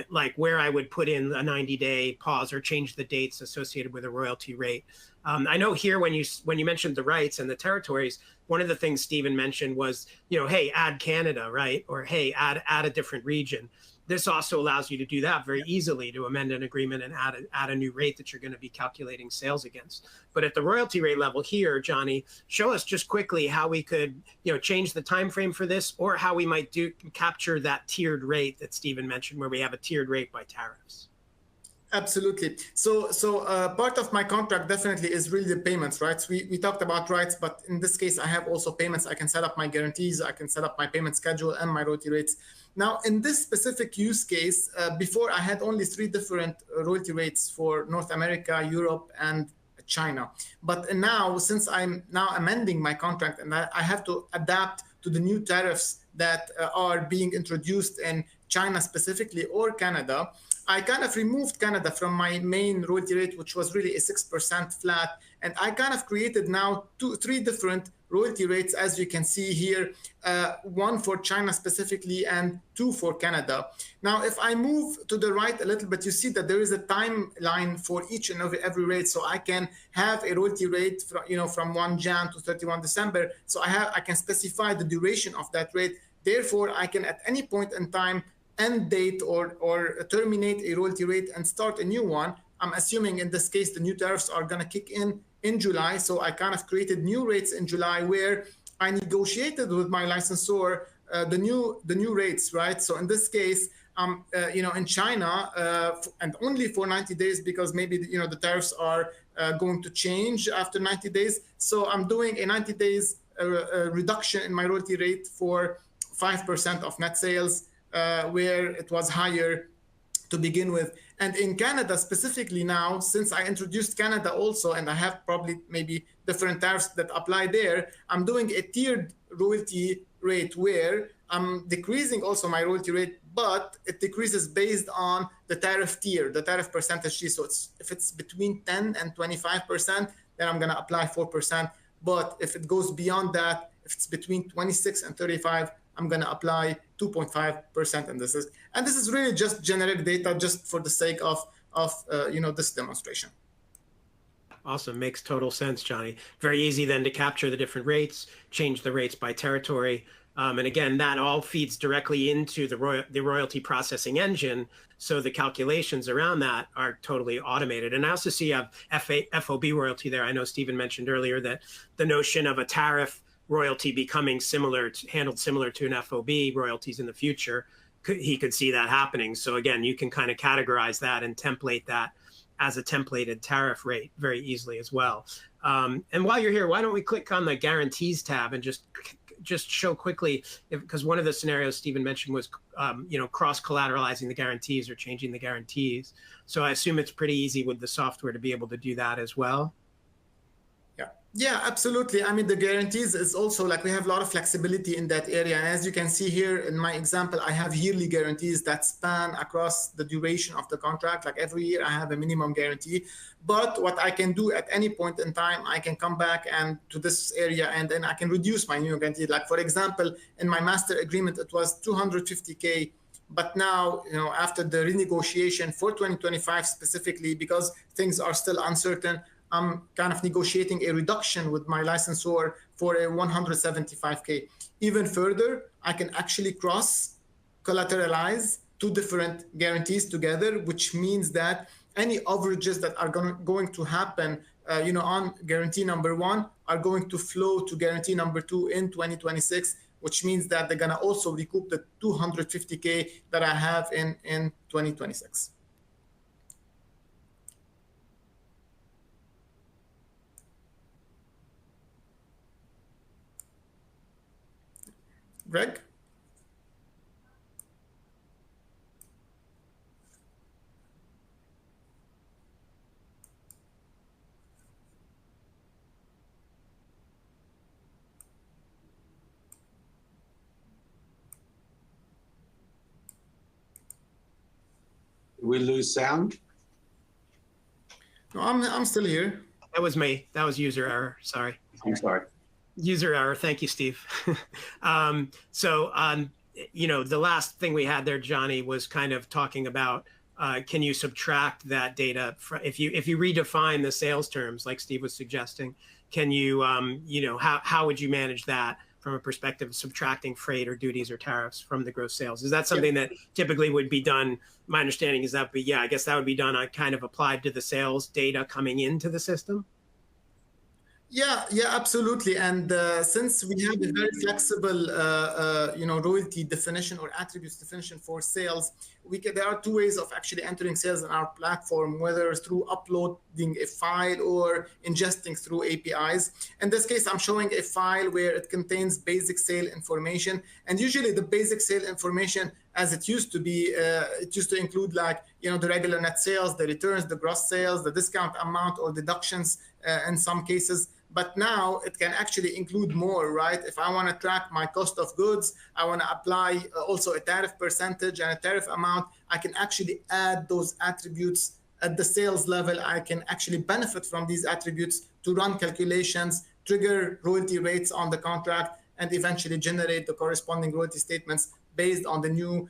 Like where I would put in a 90-day pause or change the dates associated with a royalty rate. I know here when you mentioned the rights and the territories, one of the things Stephen mentioned was, hey, add Canada, right? Or hey, add a different region. This also allows you to do that very easily, to amend an agreement and add a new rate that you're going to be calculating sales against. But at the royalty rate level here, Johnny, show us just quickly how we could change the time frame for this, or how we might capture that tiered rate that Stephen mentioned, where we have a tiered rate by tariffs. Absolutely. So part of my contract definitely is really the payments, right? So we talked about rights, but in this case, I have also payments. I can set up my guarantees. I can set up my payment schedule and my royalty rates. Now, in this specific use case, before I had only 3 different royalty rates for North America, Europe, and China. But now, since I'm now amending my contract and I have to adapt to the new tariffs that are being introduced in China specifically, or Canada, I kind of removed Canada from my main royalty rate, which was really a 6% flat. And I kind of created now 3 different royalty rates, as you can see here, 1 for China specifically and 2 for Canada. Now, if I move to the right a little bit, you see that there is a timeline for each and every rate. So I can have a royalty rate from 1 Jan to 31 December. So I can specify the duration of that rate. Therefore, I can at any point in time end date or terminate a royalty rate and start a new one. I'm assuming in this case, the new tariffs are going to kick in July. So I kind of created new rates in July where I negotiated with my licensor the new rates, right? So in this case, in China, and only for 90 days, because maybe the tariffs are going to change after 90 days. So I'm doing a 90 days reduction in my royalty rate for 5% of net sales, where it was higher to begin with. And in Canada specifically now, since I introduced Canada also, and I have probably maybe different tariffs that apply there, I'm doing a tiered royalty rate where I'm decreasing also my royalty rate, but it decreases based on the tariff tier, the tariff percentage tier. So if it's between 10 and 25%, then I'm going to apply 4%. But if it goes beyond that, if it's between 26 and 35, I'm going to apply 2.5%. And this is really just generic data, just for the sake of this demonstration. Awesome. Makes total sense, Johnny. Very easy then to capture the different rates, change the rates by territory. And again, that all feeds directly into the royalty processing engine. So the calculations around that are totally automated. And I also see a FOB royalty there. I know Stephen mentioned earlier that the notion of a tariff royalty becoming handled similar to an FOB royalties in the future, he could see that happening. So again, you can kind of categorize that and template that as a templated tariff rate very easily as well. And while you're here, why don't we click on the guarantees tab and just show quickly, because one of the scenarios Stephen mentioned was, cross collateralizing the guarantees or changing the guarantees. So I assume it's pretty easy with the software to be able to do that as well. Yeah, absolutely. I mean, the guarantees is also like we have a lot of flexibility in that area. And as you can see here in my example, I have yearly guarantees that span across the duration of the contract. Like every year I have a minimum guarantee. But what I can do at any point in time, I can come back and to this area and then I can reduce my new guarantee. Like, for example, in my master agreement, it was 250K. But now, after the renegotiation for 2025 specifically, because things are still uncertain, I'm kind of negotiating a reduction with my licensor for a 175K. Even further, I can actually cross collateralize 2 different guarantees together, which means that any overages that are going to happen, on guarantee number 1 are going to flow to guarantee number 2 in 2026, which means that they're going to also recoup the 250K that I have in 2026. Greg? Did we lose sound? No, I'm still here. That was me. That was user error. Sorry. I'm sorry. User error. Thank you, Steve. The last thing we had there, Johnny, was kind of talking about can you subtract that data if you redefine the sales terms like Steve was suggesting? Can you how would you manage that from a perspective of subtracting freight or duties or tariffs from the gross sales? Is that something that typically would be done? My understanding is that, I guess that would be done on kind of applied to the sales data coming into the system. Yeah, absolutely. And since we have a very flexible, royalty definition or attributes definition for sales, there are two ways of actually entering sales on our platform, whether it's through uploading a file or ingesting through APIs. In this case, I'm showing a file where it contains basic sale information. And usually the basic sale information, as it used to be, it used to include the regular net sales, the returns, the gross sales, the discount amount or deductions in some cases. But now it can actually include more, right? If I want to track my cost of goods, I want to apply also a tariff percentage and a tariff amount, I can actually add those attributes at the sales level. I can actually benefit from these attributes to run calculations, trigger royalty rates on the contract, and eventually generate the corresponding royalty statements based on the new,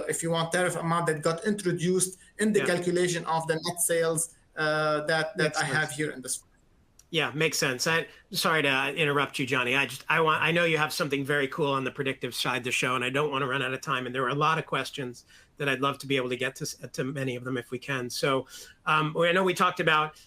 if you want, tariff amount that got introduced in the calculation of the net sales that I have here in this. Yeah, makes sense. Sorry to interrupt you, Johnny. I know you have something very cool on the predictive side of the show, and I don't want to run out of time. And there are a lot of questions that I'd love to be able to get to many of them if we can. So I know we talked about,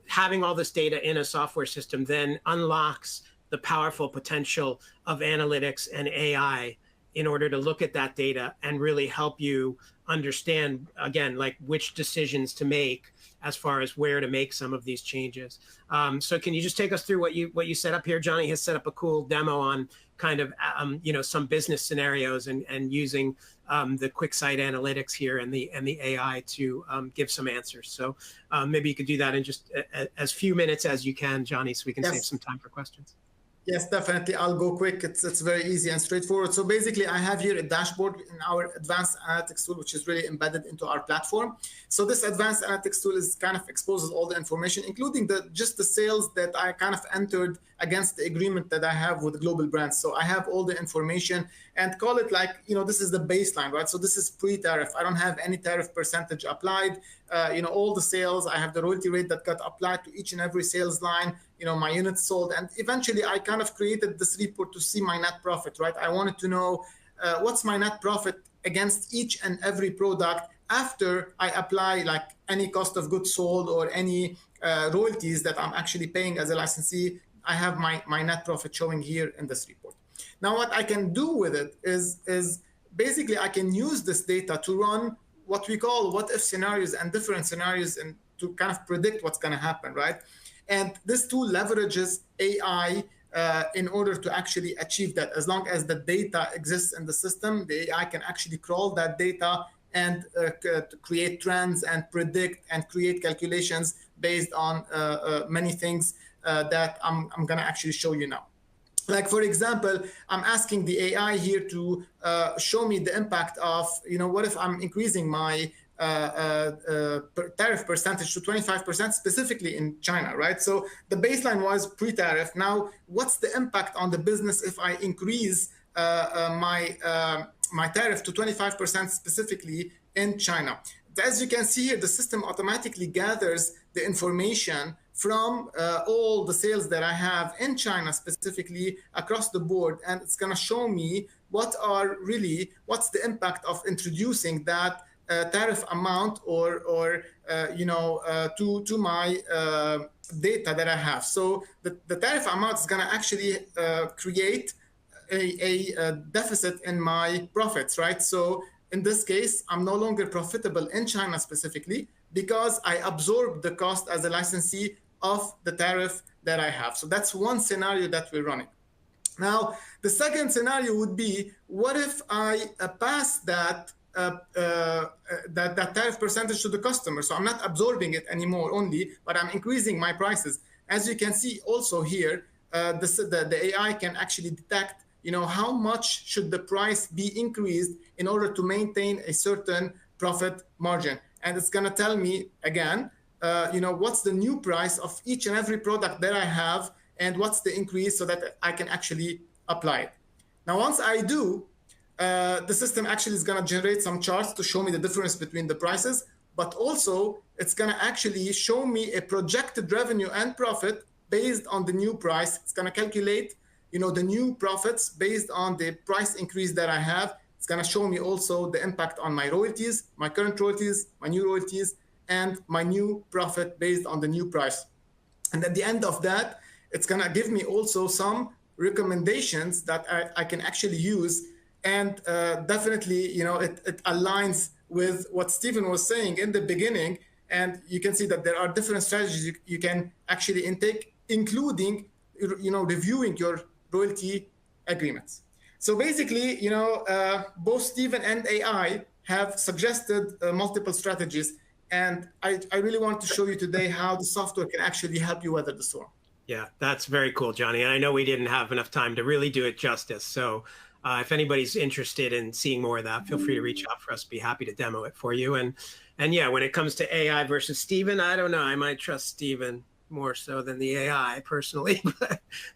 having all this data in a software system then unlocks the powerful potential of analytics and AI in order to look at that data and really help you understand, again, like which decisions to make as far as where to make some of these changes. So can you just take us through what you set up here? Johnny has set up a cool demo on kind of some business scenarios and using the QuickSight analytics here and the AI to give some answers. So maybe you could do that in just as few minutes as you can, Johnny, so we can save some time for questions. Yes, definitely. I'll go quick. It's very easy and straightforward. So basically, I have here a dashboard in our advanced analytics tool, which is really embedded into our platform. So this advanced analytics tool is kind of exposes all the information, including just the sales that I kind of entered against the agreement that I have with global brands. So I have all the information and call it this is the baseline, right? So this is pre-tariff. I don't have any tariff percentage applied. All the sales, I have the royalty rate that got applied to each and every sales line, my units sold. And eventually I kind of created this report to see my net profit, right? I wanted to know what's my net profit against each and every product after I apply any cost of goods sold or any royalties that I'm actually paying as a licensee. I have my net profit showing here in this report. Now, what I can do with it is basically I can use this data to run what we call what-if scenarios and different scenarios and to kind of predict what's going to happen, right? And this tool leverages AI in order to actually achieve that. As long as the data exists in the system, the AI can actually crawl that data and create trends and predict and create calculations based on many things that I'm going to actually show you now. Like, for example, I'm asking the AI here to show me the impact of, what if I'm increasing my tariff percentage to 25% specifically in China, right? So the baseline was pre-tariff. Now, what's the impact on the business if I increase my tariff to 25% specifically in China? As you can see here, the system automatically gathers the information from all the sales that I have in China specifically across the board, and it's going to show me what's the impact of introducing that tariff amount or to my data that I have. So the tariff amount is going to actually create a deficit in my profits, right? So in this case, I'm no longer profitable in China specifically because I absorbed the cost as a licensee of the tariff that I have. So that's one scenario that we're running. Now, the second scenario would be, what if I pass that tariff percentage to the customer? So I'm not absorbing it anymore only, but I'm increasing my prices. As you can see also here, the AI can actually detect how much should the price be increased in order to maintain a certain profit margin. And it's going to tell me again, what's the new price of each and every product that I have and what's the increase so that I can actually apply it. Now, once I do, the system actually is going to generate some charts to show me the difference between the prices, but also it's going to actually show me a projected revenue and profit based on the new price. It's going to calculate, the new profits based on the price increase that I have. It's going to show me also the impact on my royalties, my current royalties, my new royalties, and my new profit based on the new price. And at the end of that, it's going to give me also some recommendations that I can actually use. And definitely, it aligns with what Stephen was saying in the beginning. And you can see that there are different strategies you can actually intake, including, reviewing your royalty agreements. So basically, both Stephen and AI have suggested multiple strategies. And I really want to show you today how the software can actually help you weather the storm. Yeah, that's very cool, Johnny. And I know we didn't have enough time to really do it justice. So if anybody's interested in seeing more of that, feel free to reach out for us. Be happy to demo it for you. And yeah, when it comes to AI versus Stephen, I don't know. I might trust Stephen more so than the AI personally.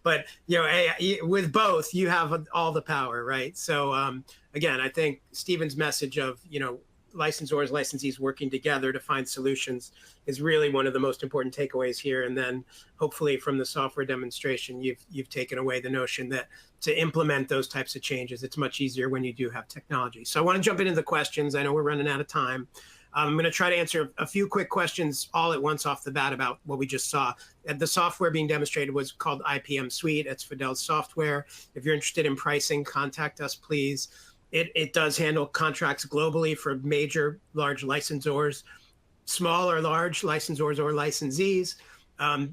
but AI, with both, you have all the power, right? So again, I think Stephen's message of, licensors, licensees working together to find solutions is really one of the most important takeaways here. And then hopefully from the software demonstration, you've taken away the notion that to implement those types of changes, it's much easier when you do have technology. So I want to jump into the questions. I know we're running out of time. I'm going to try to answer a few quick questions all at once off the bat about what we just saw. The software being demonstrated was called IPM Suite. It's FADEL software. If you're interested in pricing, contact us, please. It does handle contracts globally for major, large licensors, small or large licensors or licensees.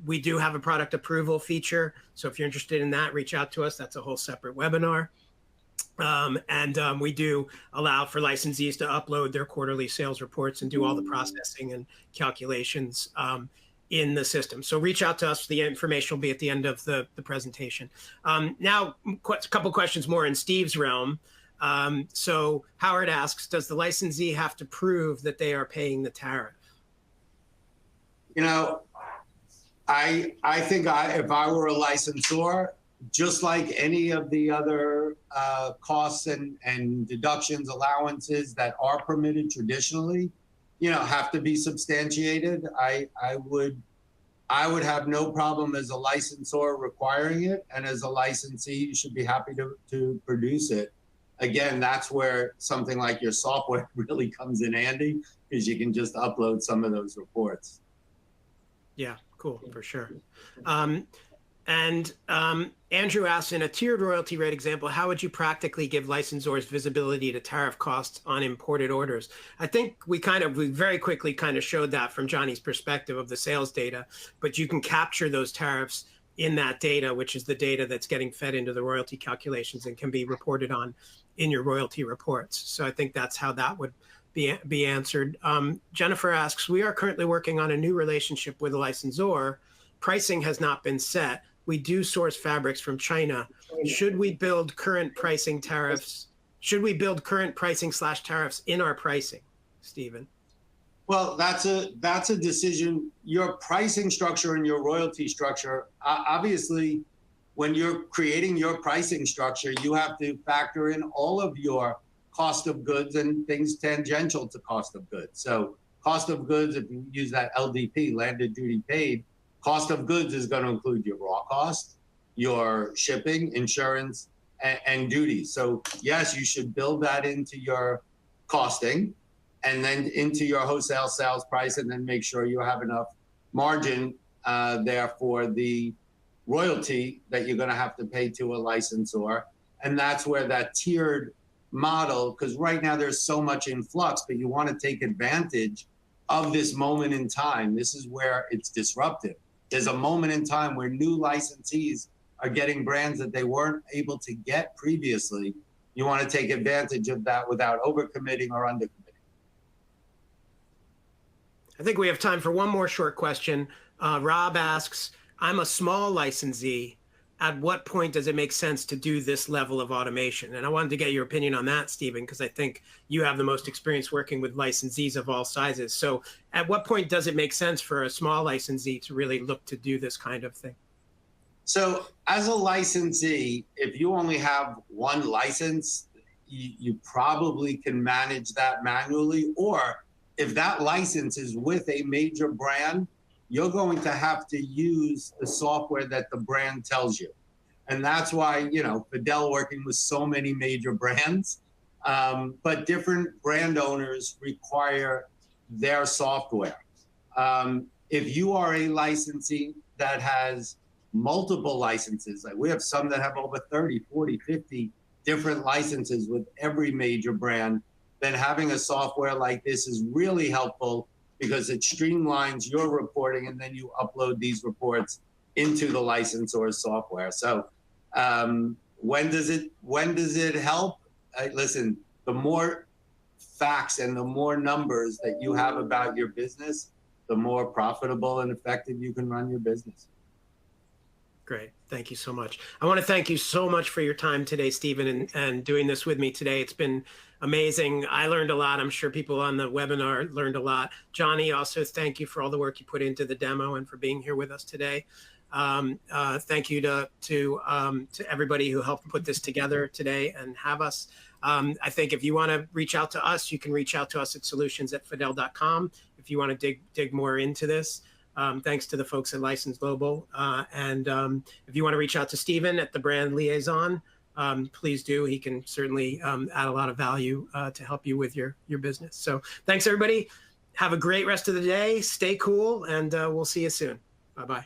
We do have a product approval feature. So if you're interested in that, reach out to us. That's a whole separate webinar. We do allow for licensees to upload their quarterly sales reports and do all the processing and calculations in the system. So reach out to us. The information will be at the end of the presentation. Now, a couple questions more in Steve's realm. So Howard asks, does the licensee have to prove that they are paying the tariff? I think if I were a licensor, just like any of the other costs and deductions, allowances that are permitted traditionally, have to be substantiated. I would have no problem as a licensor requiring it, and as a licensee, you should be happy to produce it. Again, that's where something like your software really comes in handy, because you can just upload some of those reports. Yeah, cool, for sure. Andrew asks, in a tiered royalty rate example, how would you practically give licensors visibility to tariff costs on imported orders? I think we very quickly showed that from Johnny's perspective of the sales data, but you can capture those tariffs in that data, which is the data that's getting fed into the royalty calculations and can be reported on in your royalty reports. So I think that's how that would be answered. Jennifer asks, we are currently working on a new relationship with a licensor. Pricing has not been set. We do source fabrics from China. Should we build current pricing tariffs? Should we build current pricing / tariffs in our pricing, Stephen? Well, that's a decision. Your pricing structure and your royalty structure, obviously, when you're creating your pricing structure, you have to factor in all of your cost of goods and things tangential to cost of goods. So cost of goods, if you use that LDP, landed duty paid, cost of goods is going to include your raw cost, your shipping, insurance, and duties. So yes, you should build that into your costing and then into your wholesale sales price, and then make sure you have enough margin there for the royalty that you're going to have to pay to a licensor. And that's where that tiered model, because right now there's so much in flux, but you want to take advantage of this moment in time. This is where it's disruptive. There's a moment in time where new licensees are getting brands that they weren't able to get previously. You want to take advantage of that without overcommitting or undercommitting. I think we have time for one more short question. Rob asks, I'm a small licensee. At what point does it make sense to do this level of automation? And I wanted to get your opinion on that, Stephen, because I think you have the most experience working with licensees of all sizes. So at what point does it make sense for a small licensee to really look to do this kind of thing? So as a licensee, if you only have one license, you probably can manage that manually. Or if that license is with a major brand, you're going to have to use the software that the brand tells you. And that's why, you know, FADEL working with so many major brands, but different brand owners require their software. If you are a licensee that has multiple licenses, like we have some that have over 30, 40, 50 different licenses with every major brand, then having a software like this is really helpful because it streamlines your reporting, and then you upload these reports into the licensor's software. So when does it help? Listen, the more facts and the more numbers that you have about your business, the more profitable and effective you can run your business. Great. Thank you so much. I want to thank you so much for your time today, Stephen, and doing this with me today. It's been amazing. I learned a lot. I'm sure people on the webinar learned a lot. Johnny, also thank you for all the work you put into the demo and for being here with us today. Thank you to everybody who helped put this together today and have us. I think if you want to reach out to us, you can reach out to us at solutions@fadel.com if you want to dig more into this. Thanks to the folks at License Global. And if you want to reach out to Stephen at the brand Liaison, please do. He can certainly add a lot of value to help you with your business. So thanks, everybody. Have a great rest of the day. Stay cool, and we'll see you soon. Bye-bye.